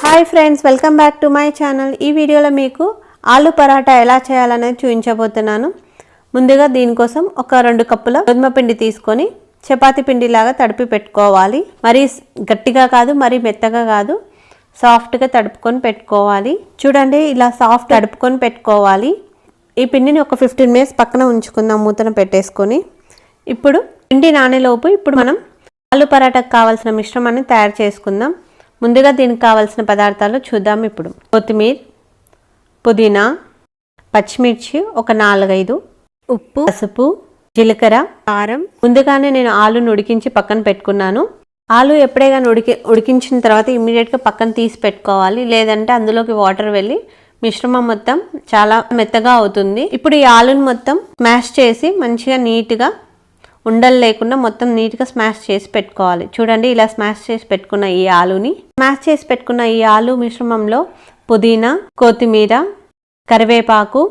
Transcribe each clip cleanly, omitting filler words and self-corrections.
Hi friends, welcome back to my channel. ఈ వీడియోలో మీకు ఆలు పరాటా ఎలా చేయాలనేది చూపించబోతున్నాను. ముందుగా దీనికోసం ఒక 2 కప్పుల గోధుమ పిండి తీసుకొని చపాతీ పిండిలాగా తడిపి పెట్టుకోవాలి. మరీ గట్టిగా కాదు, మరీ మెత్తగా కాదు, సాఫ్ట్గా తడుపుకొని పెట్టుకోవాలి. చూడండి, ఇలా సాఫ్ట్ తడుపుకొని పెట్టుకోవాలి. ఈ పిండిని ఒక 15 మినిట్స్ పక్కన ఉంచుకుందాం మూతను పెట్టేసుకొని. ఇప్పుడు పిండి నానేలోపు ఇప్పుడు మనం ఆలు పరాటాకు కావాల్సిన మిశ్రమాన్ని తయారు చేసుకుందాం. ముందుగా దీనికి కావాల్సిన పదార్థాలు చూద్దాం. ఇప్పుడు కొత్తిమీర, పుదీనా, పచ్చిమిర్చి ఒక 4-5, ఉప్పు, పసుపు, జీలకర్ర, కారం. ముందుగానే నేను ఆలును ఉడికించి పక్కన పెట్టుకున్నాను. ఆలు ఎప్పుడైనా ఉడికించిన తర్వాత ఇమ్మీడియట్గా పక్కన తీసి పెట్టుకోవాలి, లేదంటే అందులోకి వాటర్ వెళ్ళి మిశ్రమం మొత్తం చాలా మెత్తగా అవుతుంది. ఇప్పుడు ఈ ఆలును మొత్తం స్మాష్ చేసి మంచిగా నీట్గా ఉండలు లేకుండా మొత్తం నీట్గా స్మాష్ చేసి పెట్టుకోవాలి. చూడండి, ఇలా స్మాష్ చేసి పెట్టుకున్న ఈ ఆలు మిశ్రమంలో పుదీనా, కొత్తిమీర, కరివేపాకు,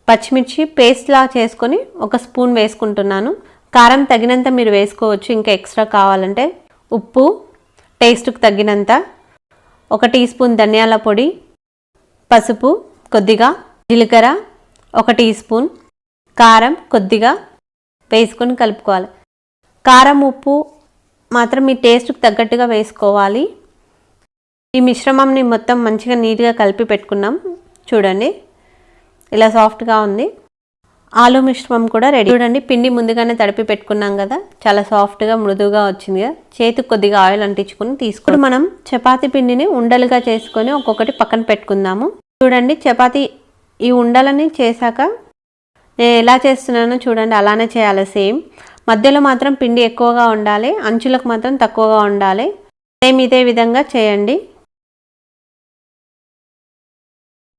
పచ్చిమిర్చి పేస్ట్లా చేసుకొని 1 స్పూన్ వేసుకుంటున్నాను. కారం తగినంత మీరు వేసుకోవచ్చు, ఇంకా ఎక్స్ట్రా కావాలంటే. ఉప్పు టేస్ట్కి తగినంత, 1 టీ స్పూన్ ధనియాల పొడి, పసుపు కొద్దిగా, జీలకర్ర 1 టీ స్పూన్, కారం కొద్దిగా వేసుకొని కలుపుకోవాలి. కారం, ఉప్పు మాత్రం మీ టేస్ట్కి తగ్గట్టుగా వేసుకోవాలి. ఈ మిశ్రమంని మొత్తం మంచిగా నీట్గా కలిపి పెట్టుకున్నాం. చూడండి, ఇలా సాఫ్ట్గా ఉంది. ఆలు మిశ్రమం కూడా రెడీ. చూడండి, పిండి ముందుగానే తడిపి పెట్టుకున్నాం కదా, చాలా సాఫ్ట్గా మృదువుగా వచ్చింది కదా. చేతికి కొద్దిగా ఆయిల్ అంటించుకొని తీసుకుని మనం చపాతీ పిండిని ఉండలుగా చేసుకొని ఒక్కొక్కటి పక్కన పెట్టుకుందాము. చూడండి, చపాతీ ఈ ఉండలని చేశాక నేను ఎలా చేస్తున్నానో చూడండి, అలానే చేయాలి సేమ్. మధ్యలో మాత్రం పిండి ఎక్కువగా ఉండాలి, అంచులకు మాత్రం తక్కువగా ఉండాలి. సేమ్ ఇదే విధంగా చేయండి.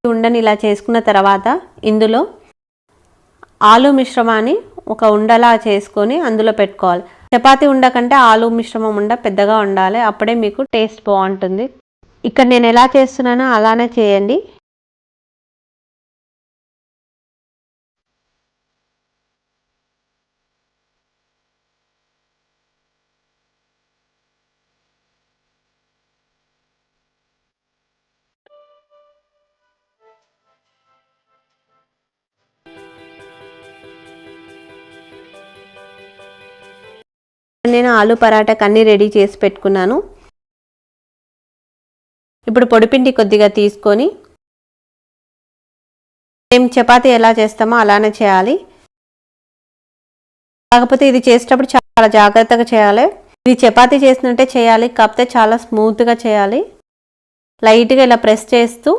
ఉండని ఇలా చేసుకున్న తర్వాత ఇందులో ఆలు మిశ్రమాన్ని ఒక ఉండలా చేసుకొని అందులో పెట్టుకోవాలి. చపాతీ ఉండ కంటే ఆలు మిశ్రమం ఉండ పెద్దగా ఉండాలి, అప్పుడే మీకు టేస్ట్ బాగుంటుంది. ఇక్కడ నేను ఎలా చేస్తున్నానో అలానే చేయండి. నేను ఆలు పరాటాకు అన్నీ రెడీ చేసి పెట్టుకున్నాను. ఇప్పుడు పొడిపిండి కొద్దిగా తీసుకొని మేము చపాతీ ఎలా చేస్తామో అలానే చేయాలి. కాకపోతే ఇది చేసేటప్పుడు చాలా జాగ్రత్తగా చేయాలి. ఇది చపాతీ చేసినట్టే చేయాలి, కాకపోతే చాలా స్మూత్గా చేయాలి. లైట్గా ఇలా ప్రెస్ చేస్తూ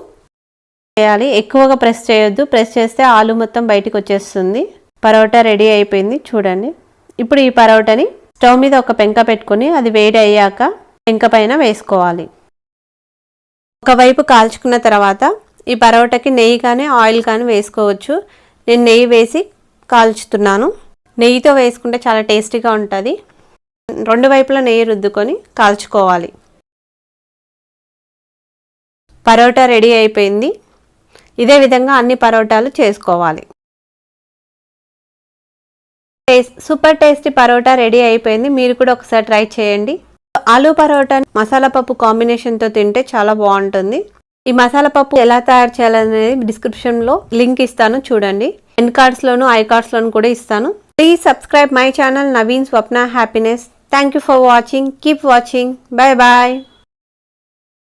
చేయాలి, ఎక్కువగా ప్రెస్ చేయొద్దు. ప్రెస్ చేస్తే ఆలు మొత్తం బయటికి వచ్చేస్తుంది. పరోటా రెడీ అయిపోయింది. చూడండి, ఇప్పుడు ఈ పరోటాని స్టవ్ మీద ఒక పెంక పెట్టుకొని అది వేడి అయ్యాక పెంక పైన వేసుకోవాలి. ఒకవైపు కాల్చుకున్న తర్వాత ఈ పరోటాకి నెయ్యి కానీ ఆయిల్ కానీ వేసుకోవచ్చు. నేను నెయ్యి వేసి కాల్చుతున్నాను. నెయ్యితో వేసుకుంటే చాలా టేస్టీగా ఉంటుంది. 2 వైపులా నెయ్యి రుద్దుకొని కాల్చుకోవాలి. పరోటా రెడీ అయిపోయింది. ఇదే విధంగా అన్ని పరోటాలు చేసుకోవాలి. సూపర్ టేస్టీ పరోటా రెడీ అయిపోయింది. మీరు కూడా ఒకసారి ట్రై చేయండి. ఆలు పరోటా మసాలా పప్పు కాంబినేషన్తో తింటే చాలా బాగుంటుంది. ఈ మసాలా పప్పు ఎలా తయారు చేయాలనేది డిస్క్రిప్షన్లో లింక్ ఇస్తాను, చూడండి. ఎండ్ కార్డ్స్లోను ఐ కార్డ్స్లోను కూడా ఇస్తాను. Please subscribe my channel Naveen Swapna happiness. Thank you for watching. Keep watching. Bye bye.